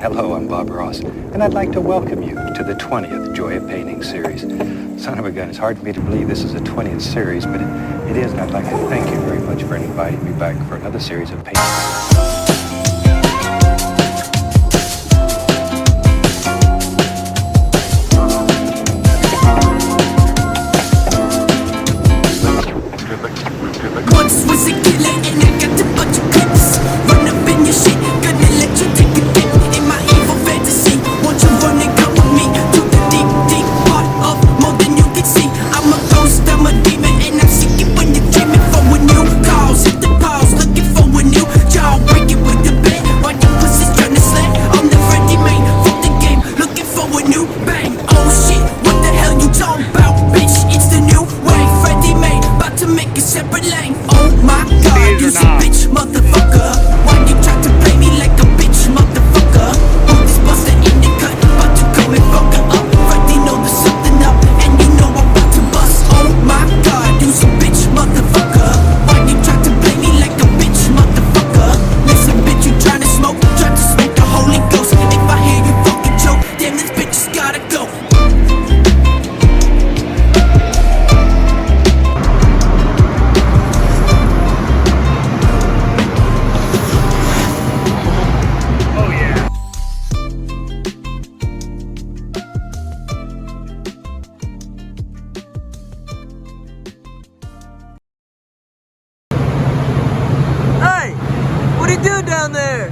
Hello, I'm Bob Ross, and I'd like to welcome you to the 20th Joy of Painting series. Son of a gun, it's hard for me to believe this is the 20th series, but it is, and I'd like to thank you very much for inviting me back for another series of painting. Once was a killer and I got a bunch of clips. Run up in your shit, gonna let you take a dip in my evil fantasy. Won't you run and come with me to the deep, deep part of more than you can see? I'm a ghost, I'm a demon, and I'm seeking when you're dreaming for a new cause. Hit the pause, looking for a new job. Break it with the bed, while your pussy's trying to slay. I'm the ready man, fuck the game, looking for a new bang. Oh shit, what the hell you talking about, bitch? It's the new way, Freddy May, about to make a separate lane. Oh my god, you a bitch, motherfucker. Why you try to play me like a bitch, motherfucker? Who this buster in the cut, about to come and fuck her up. Freddy know there's something up, and you know I'm about to bust. Oh my god, you a bitch, motherfucker. Why you try to play me like a bitch, motherfucker? Listen, bitch, you trying to smoke the Holy Ghost. If I hear you fucking choke, damn, this bitch has gotta go. Hey, what do you do down there?